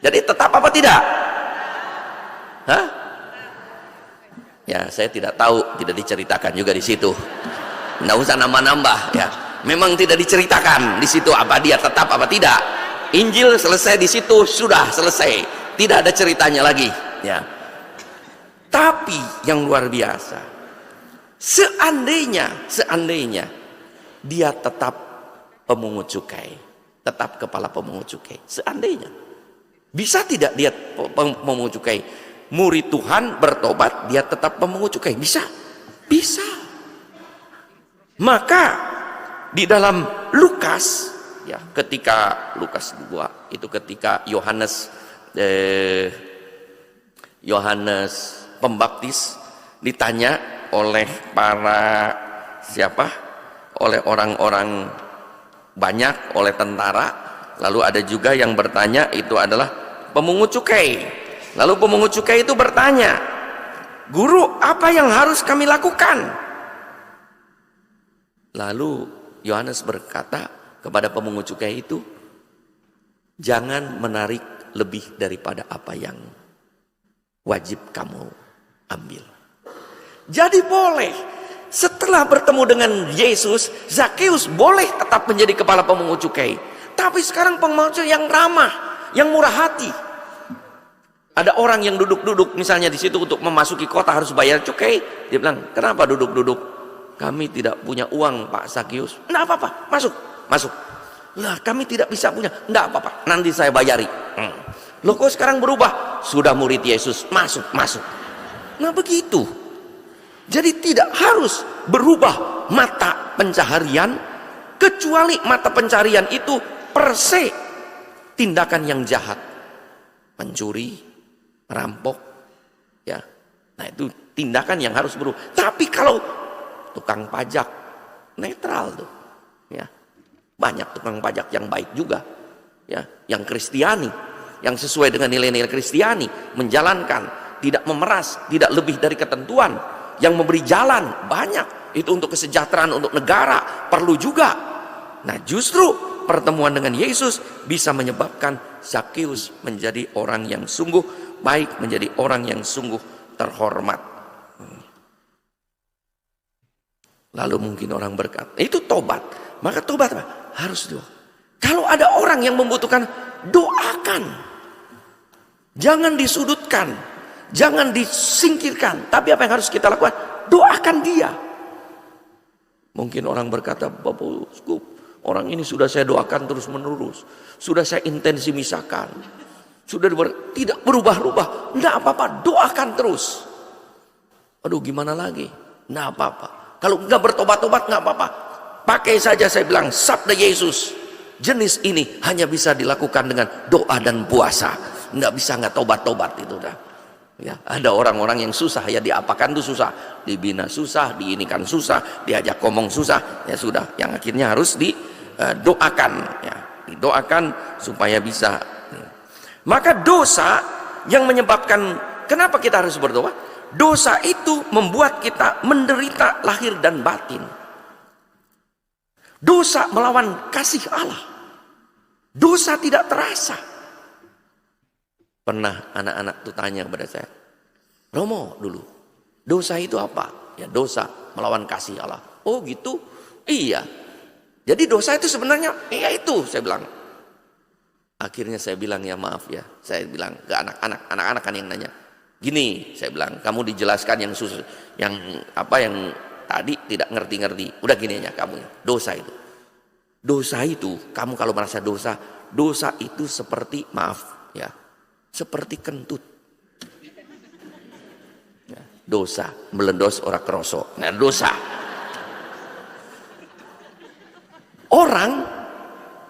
Jadi tetap apa tidak? Hah? Ya, saya tidak tahu, tidak diceritakan juga di situ. Nggak usah nambah-nambah ya. Memang tidak diceritakan di situ apa dia tetap apa tidak. Injil selesai di situ, sudah selesai. Tidak ada ceritanya lagi, ya. Tapi yang luar biasa, seandainya dia tetap pemungut cukai, tetap kepala pemungut cukai, seandainya bisa tidak dia pemungut cukai? Murid Tuhan bertobat, dia tetap pemungut cukai. Bisa? Bisa. Maka di dalam Lukas, ya, ketika Lukas 2 itu ketika Yohanes Pembaptis ditanya oleh para siapa? Oleh orang-orang banyak, oleh tentara. Lalu ada juga yang bertanya, itu adalah pemungut cukai. Lalu pemungut cukai itu bertanya, Guru, apa yang harus kami lakukan? Lalu Yohanes berkata kepada pemungut cukai itu, jangan menarik lebih daripada apa yang wajib kamu ambil. Jadi boleh, setelah bertemu dengan Yesus, Zakius boleh tetap menjadi kepala pemungut cukai. Tapi sekarang pemungut cukai yang ramah, yang murah hati. Ada orang yang duduk-duduk misalnya di situ untuk memasuki kota harus bayar cukai. Dia bilang, kenapa duduk-duduk? Kami tidak punya uang Pak Sakius. Enggak apa-apa, masuk. Lah kami tidak bisa punya. Enggak apa-apa, nanti saya bayari. Loh kok sekarang berubah? Sudah murid Yesus, masuk. Nah begitu. Jadi tidak harus berubah mata pencaharian, kecuali mata pencaharian itu per se tindakan yang jahat. Mencuri, merampok, ya. Nah itu tindakan yang harus berubah. Tapi kalau tukang pajak netral tuh, ya. Banyak tukang pajak yang baik juga, ya, yang Kristiani, yang sesuai dengan nilai-nilai Kristiani, menjalankan, tidak memeras, tidak lebih dari ketentuan, yang memberi jalan banyak. Itu untuk kesejahteraan untuk negara perlu juga. Nah justru pertemuan dengan Yesus bisa menyebabkan Zakius menjadi orang yang sungguh baik, menjadi orang yang sungguh terhormat. Lalu mungkin orang berkata, itu tobat. Maka tobat apa? Harus doa. Kalau ada orang yang membutuhkan, doakan. Jangan disudutkan, jangan disingkirkan. Tapi apa yang harus kita lakukan? Doakan dia. Mungkin orang berkata, Bapak Uskup, orang ini sudah saya doakan terus menerus, sudah saya intensi misakan, sudah tidak berubah-ubah. Tidak apa-apa, doakan terus. Aduh gimana lagi? Tidak apa-apa. Kalau nggak bertobat-tobat nggak apa-apa. Pakai saja saya bilang sabda Yesus. Jenis ini hanya bisa dilakukan dengan doa dan puasa. Nggak bisa nggak tobat-tobat itu dah. Ya, ada orang-orang yang susah ya, diapakan tuh susah, dibina susah, diinikan susah, diajak ngomong susah, ya sudah, yang akhirnya harus didoakan, ya, didoakan supaya bisa. Maka dosa yang menyebabkan, kenapa kita harus berdoa? Dosa itu membuat kita menderita lahir dan batin. Dosa melawan kasih Allah. Dosa tidak terasa. Pernah anak-anak tuh tanya kepada saya, Romo dulu, dosa itu apa? Ya dosa melawan kasih Allah. Oh gitu? Iya. Jadi dosa itu sebenarnya, iya itu, saya bilang. Akhirnya saya bilang, ya maaf ya, saya bilang ke anak-anak kan yang nanya. Gini, saya bilang, kamu dijelaskan yang tadi tidak ngerti-ngerti. Udah gini aja kamu, dosa itu. Dosa itu, kamu kalau merasa dosa itu seperti, maaf ya, seperti kentut. Ya, dosa, melendos ora kroso. Nah dosa. Orang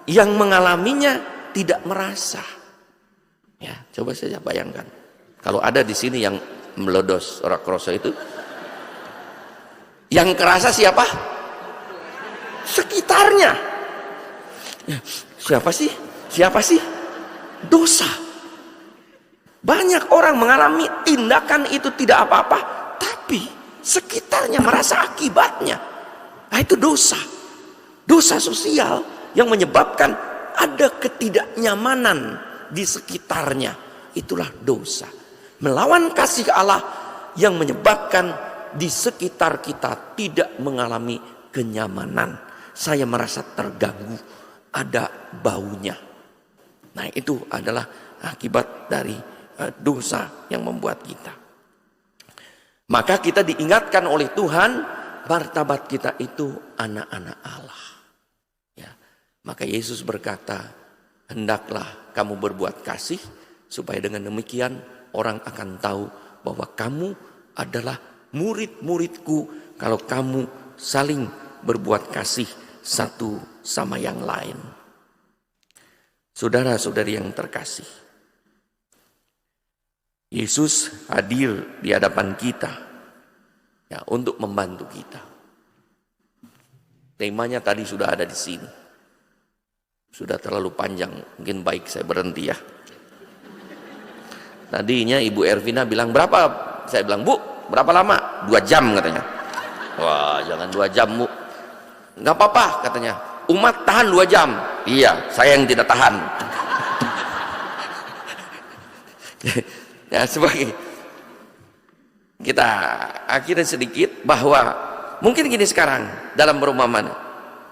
yang mengalaminya tidak merasa. Ya, coba saja bayangkan. Kalau ada di sini yang meledos ora kroso itu, yang kerasa siapa? Sekitarnya. Ya, siapa sih? Dosa. Banyak orang mengalami tindakan itu tidak apa-apa, tapi sekitarnya merasa akibatnya. Nah itu dosa. Dosa sosial yang menyebabkan ada ketidaknyamanan di sekitarnya. Itulah dosa. Melawan kasih Allah yang menyebabkan di sekitar kita tidak mengalami kenyamanan. Saya merasa terganggu, ada baunya. Nah itu adalah akibat dari dosa yang membuat kita. Maka kita diingatkan oleh Tuhan, martabat kita itu anak-anak Allah. Ya. Maka Yesus berkata, hendaklah kamu berbuat kasih, supaya dengan demikian orang akan tahu bahwa kamu adalah murid-muridku kalau kamu saling berbuat kasih satu sama yang lain. Saudara-saudari yang terkasih, Yesus hadir di hadapan kita ya, untuk membantu kita. Temanya tadi sudah ada di sini. Sudah terlalu panjang, mungkin baik saya berhenti ya. Tadinya Ibu Ervina bilang berapa? Saya bilang, Bu, berapa lama? 2 jam katanya. Wah, jangan 2 jam, Bu. Nggak apa-apa katanya. Umat tahan 2 jam. Iya, saya yang tidak tahan. Ya, sebagai kita akhirnya sedikit bahwa mungkin gini sekarang dalam perumpamaan,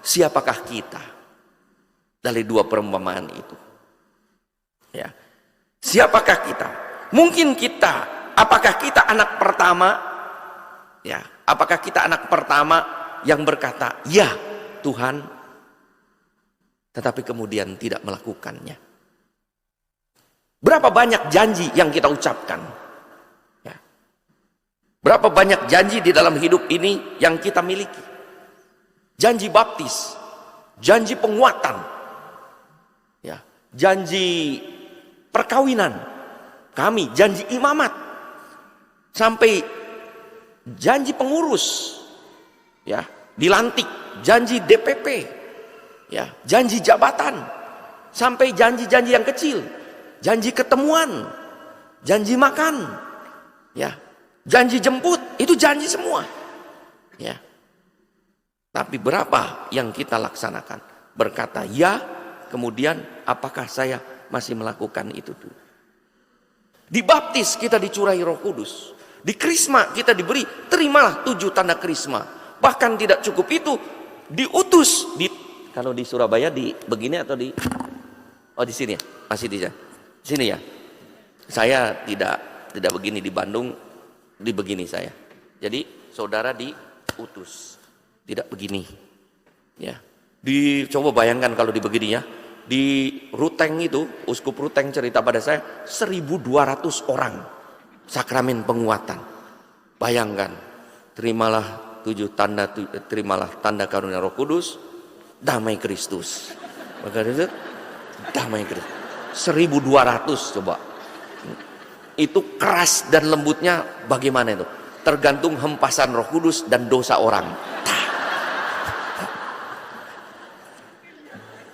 siapakah kita dari 2 perumpamaan itu? Ya, siapakah kita? Mungkin kita, apakah kita anak pertama? Ya, apakah kita anak pertama yang berkata, "Ya, Tuhan," tetapi kemudian tidak melakukannya? Berapa banyak janji yang kita ucapkan? Ya. Berapa banyak janji di dalam hidup ini yang kita miliki? Janji baptis, janji penguatan, ya, janji perkawinan, kami janji imamat, sampai janji pengurus, ya, dilantik, janji DPP, ya, janji jabatan, sampai janji-janji yang kecil, janji ketemuan, janji makan, ya, janji jemput, itu janji semua, ya. Tapi berapa yang kita laksanakan? Berkata ya, kemudian apakah saya masih melakukan itu dulu? Dibaptis kita dicurahi Roh Kudus. Di krisma kita diberi, terimalah 7 tanda krisma. Bahkan tidak cukup itu, diutus kalau di Surabaya di begini atau di sini ya? Masih di sini ya. Saya tidak begini, di Bandung di begini saya. Jadi saudara diutus. Tidak begini, ya. Coba bayangkan kalau di begini ya, di Ruteng itu, Uskup Ruteng cerita pada saya, 1.200 orang sakramen penguatan. Bayangkan, terimalah 7 tanda, terimalah tanda karunia Roh Kudus, damai Kristus. Maka itu damai Kristus. 1.200 coba. Itu keras dan lembutnya bagaimana itu? Tergantung hempasan Roh Kudus dan dosa orang.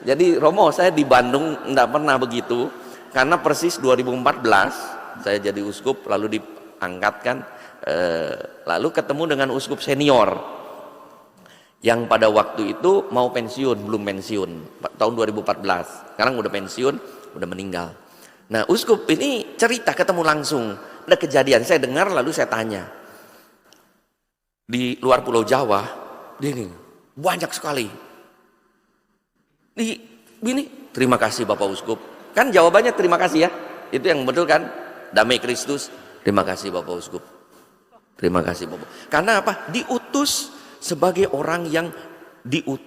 Jadi Romo, saya di Bandung enggak pernah begitu, karena persis 2014 saya jadi uskup, lalu diangkatkan, lalu ketemu dengan uskup senior yang pada waktu itu mau pensiun, belum pensiun, tahun 2014, sekarang udah pensiun, udah meninggal. Nah, uskup ini cerita, ketemu langsung, ada kejadian, saya dengar lalu saya tanya, di luar Pulau Jawa, ini banyak sekali. Ini terima kasih Bapak Uskup, kan jawabannya terima kasih ya, itu yang betul kan, damai Kristus, terima kasih Bapak Uskup, terima kasih Bapak. Karena apa? Diutus sebagai orang yang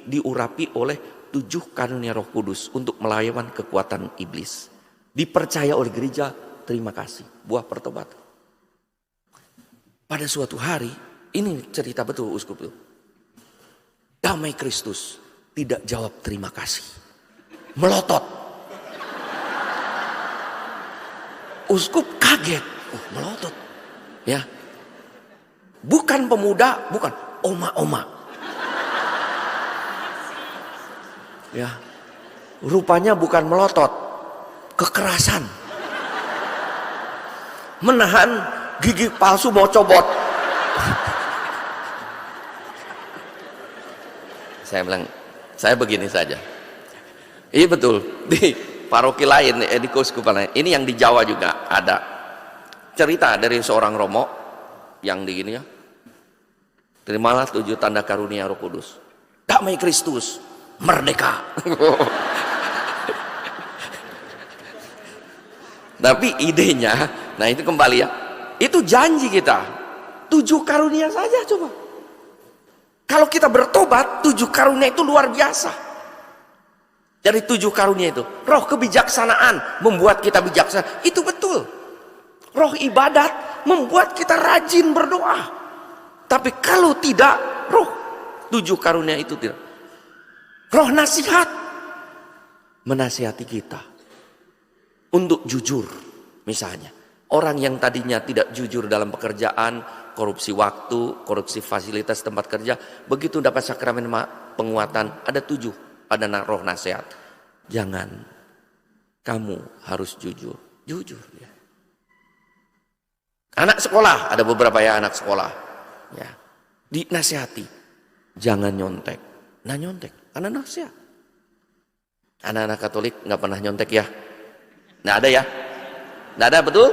diurapi oleh 7 karunia Roh Kudus untuk melawan kekuatan iblis, dipercaya oleh gereja, terima kasih, buah pertobatan. Pada suatu hari, ini cerita betul Uskup itu, damai Kristus tidak jawab terima kasih, melotot. Uskup kaget, melotot, ya, bukan pemuda, bukan oma-oma, ya, rupanya bukan melotot, kekerasan, menahan gigi palsu mau cobot. Saya bilang, saya begini saja. Iya betul, di paroki lain, di keuskupan lain, ini yang di Jawa juga ada cerita dari seorang Romo yang di gini ya, terimalah 7 tanda karunia Roh Kudus, damai Kristus, merdeka. Tapi idenya, nah itu kembali ya, itu janji kita, 7 karunia saja coba. Kalau kita bertobat, 7 karunia itu luar biasa. Dari 7 karunia itu, roh kebijaksanaan membuat kita bijaksana, itu betul. Roh ibadat membuat kita rajin berdoa. Tapi kalau tidak, roh 7 karunia itu tidak. Roh nasihat menasihati kita untuk jujur. Misalnya, orang yang tadinya tidak jujur dalam pekerjaan, korupsi waktu, korupsi fasilitas tempat kerja, begitu dapat sakramen penguatan, ada 7, ada roh nasihat. Jangan, kamu harus jujur, jujur ya. Anak sekolah, ada beberapa ya anak sekolah, ya, dinasihati, jangan nyontek. Nah nyontek, anak nasihat. Anak-anak Katolik nggak pernah nyontek ya, nggak ada ya, nggak ada, betul,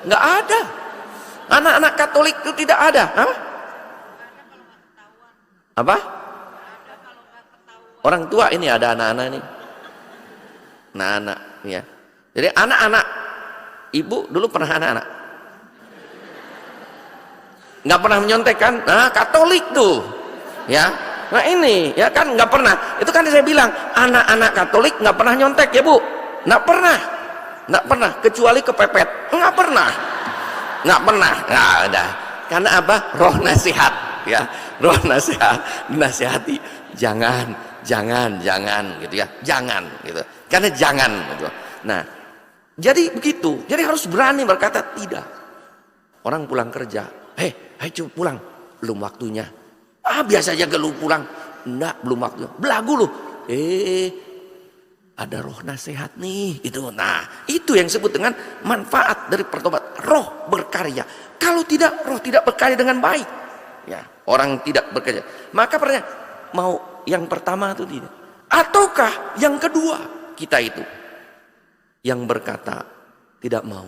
nggak ada. Anak-anak Katolik itu tidak ada. Apa? Orang tua ini ada anak-anak ini. Anak-anak ya. Jadi anak-anak ibu dulu pernah anak-anak? Nggak pernah menyontek kan? Nah, Katolik tuh, ya. Nah ini, ya kan nggak pernah. Itu kan saya bilang, anak-anak Katolik nggak pernah nyontek ya bu, nggak pernah, kecuali kepepet, nggak pernah. Nah, udah. Karena apa? Roh nasihat, ya, roh nasihat, nasihati, jangan, gitu ya, jangan, gitu. Karena jangan, gitu. Nah, jadi begitu. Jadi harus berani berkata tidak. Orang pulang kerja, ayo pulang, belum waktunya. Biasa aja lu pulang, enggak, belum waktunya. Belagu lu, ada roh nasihat nih, itu. Nah, itu yang disebut dengan manfaat dari pertobatan. Roh berkarya. Kalau tidak, roh tidak berkarya dengan baik. Ya, orang tidak bekerja. Maka pertanyaan, mau yang pertama itu tidak? Ataukah yang kedua kita itu yang berkata tidak mau,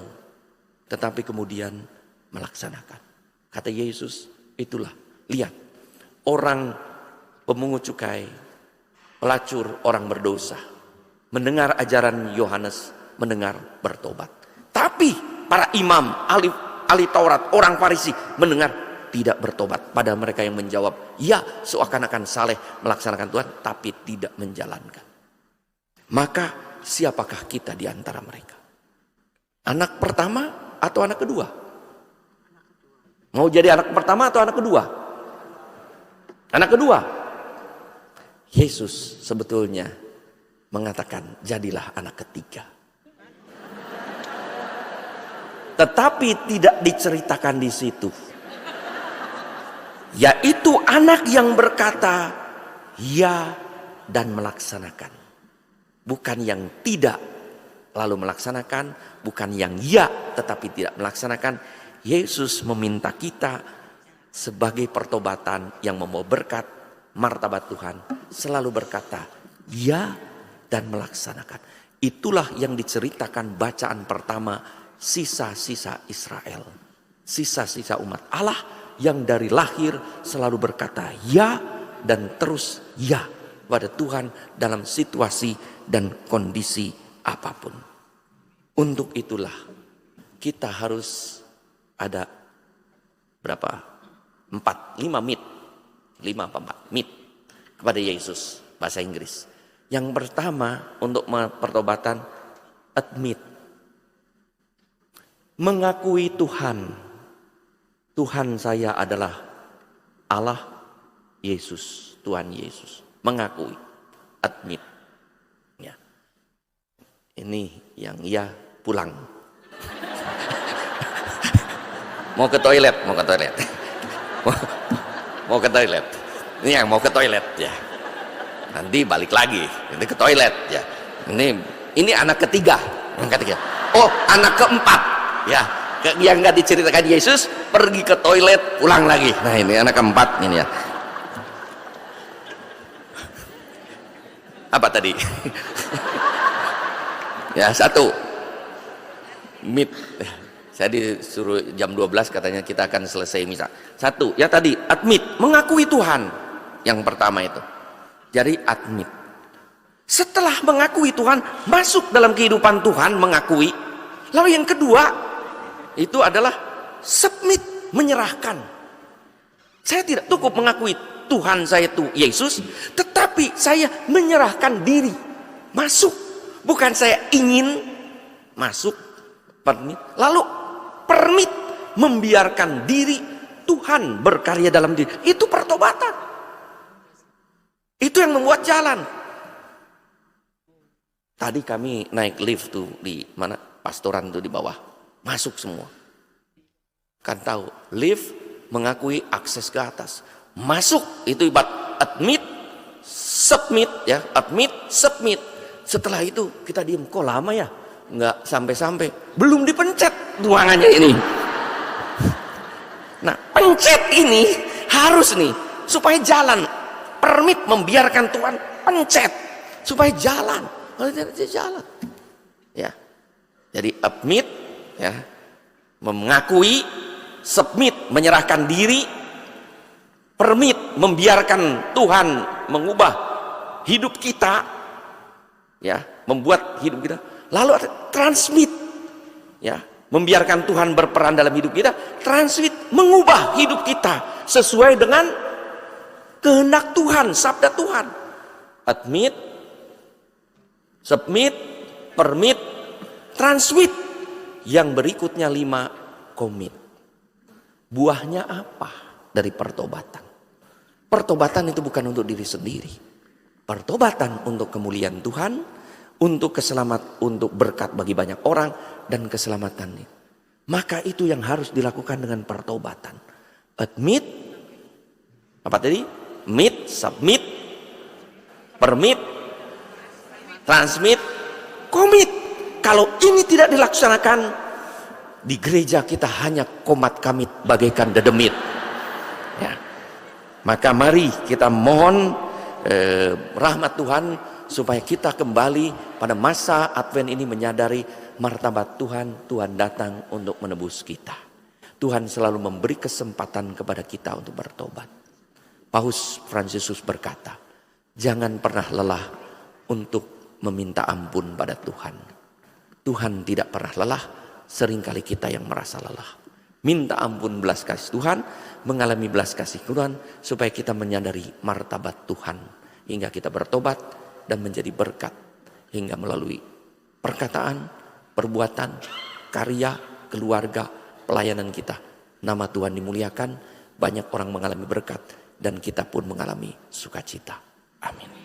tetapi kemudian melaksanakan. Kata Yesus, itulah, lihat, orang pemungut cukai, pelacur, orang berdosa, mendengar ajaran Yohanes, mendengar bertobat. Tapi para imam, ahli Taurat, orang Farisi mendengar tidak bertobat. Pada mereka yang menjawab, ya, seakan-akan saleh melaksanakan Tuhan, tapi tidak menjalankan. Maka siapakah kita di antara mereka? Anak pertama atau anak kedua? Mau jadi anak pertama atau anak kedua? Anak kedua. Yesus sebetulnya mengatakan, jadilah anak ketiga. Tetapi tidak diceritakan di situ. Yaitu anak yang berkata ya dan melaksanakan. Bukan yang tidak lalu melaksanakan, bukan yang ya tetapi tidak melaksanakan. Yesus meminta kita sebagai pertobatan yang membawa berkat, martabat Tuhan, selalu berkata ya dan melaksanakan. Itulah yang diceritakan bacaan pertama, sisa-sisa Israel, sisa-sisa umat Allah yang dari lahir selalu berkata ya dan terus ya pada Tuhan dalam situasi dan kondisi apapun. Untuk itulah kita harus ada berapa? 5 mit kepada Yesus, bahasa Inggris. Yang pertama untuk pertobatan, admit, mengakui Tuhan saya adalah Allah Yesus, Tuhan Yesus. Mengakui, admit. Ya. Ini yang ia pulang. Mau ke toilet. Mau ke toilet. Ini yang mau ke toilet ya. Nanti balik lagi, nanti ke toilet ya. Ini anak ketiga, Oh, anak keempat ya. Yang nggak diceritakan Yesus, pergi ke toilet, pulang lagi. Nah, ini anak keempat ini ya. Apa tadi? Ya, 1. Meet. Saya disuruh jam 12 katanya kita akan selesai misa. 1, ya tadi admit, mengakui Tuhan. Yang pertama itu. Jadi admit. Setelah mengakui Tuhan, masuk dalam kehidupan Tuhan, mengakui. Lalu yang kedua, itu adalah submit, menyerahkan. Saya tidak cukup mengakui Tuhan saya itu Yesus, tetapi saya menyerahkan diri. Masuk. Bukan saya ingin masuk, permit. Lalu permit, membiarkan diri Tuhan berkarya dalam diri. Itu pertobatan. Itu yang membuat jalan. Tadi kami naik lift tuh di mana? Pastoran tuh di bawah. Masuk semua. Kan tahu, lift mengakui akses ke atas. Masuk itu ibarat admit, submit ya, admit, submit. Setelah itu kita diem, kok lama ya? Nggak sampai-sampai, belum dipencet ruangannya ini. Nah, pencet ini harus nih supaya jalan. Permit, membiarkan Tuhan pencet supaya jalan. Kalau tidak jalan, ya. Jadi admit, ya, mengakui, submit, menyerahkan diri, permit, membiarkan Tuhan mengubah hidup kita, ya, membuat hidup kita. Lalu ada transmit, ya, membiarkan Tuhan berperan dalam hidup kita, transmit, mengubah hidup kita sesuai dengan kehendak Tuhan, sabda Tuhan. Admit, submit, permit, transmit. Yang berikutnya 5, commit. Buahnya apa dari pertobatan? Pertobatan itu bukan untuk diri sendiri. Pertobatan untuk kemuliaan Tuhan, untuk untuk berkat bagi banyak orang, dan keselamatan. Maka itu yang harus dilakukan dengan pertobatan. Admit, apa tadi? Meet, submit, permit, transmit, commit. Kalau ini tidak dilaksanakan, di gereja kita hanya komat kamit bagaikan dedemit. Ya. Maka mari kita mohon rahmat Tuhan supaya kita kembali pada masa Advent ini menyadari martabat Tuhan. Tuhan datang untuk menebus kita. Tuhan selalu memberi kesempatan kepada kita untuk bertobat. Paus Fransiskus berkata, jangan pernah lelah untuk meminta ampun pada Tuhan. Tuhan tidak pernah lelah, seringkali kita yang merasa lelah. Minta ampun belas kasih Tuhan, mengalami belas kasih Tuhan, supaya kita menyadari martabat Tuhan. Hingga kita bertobat dan menjadi berkat. Hingga melalui perkataan, perbuatan, karya, keluarga, pelayanan kita. Nama Tuhan dimuliakan, banyak orang mengalami berkat, dan kita pun mengalami sukacita. Amin.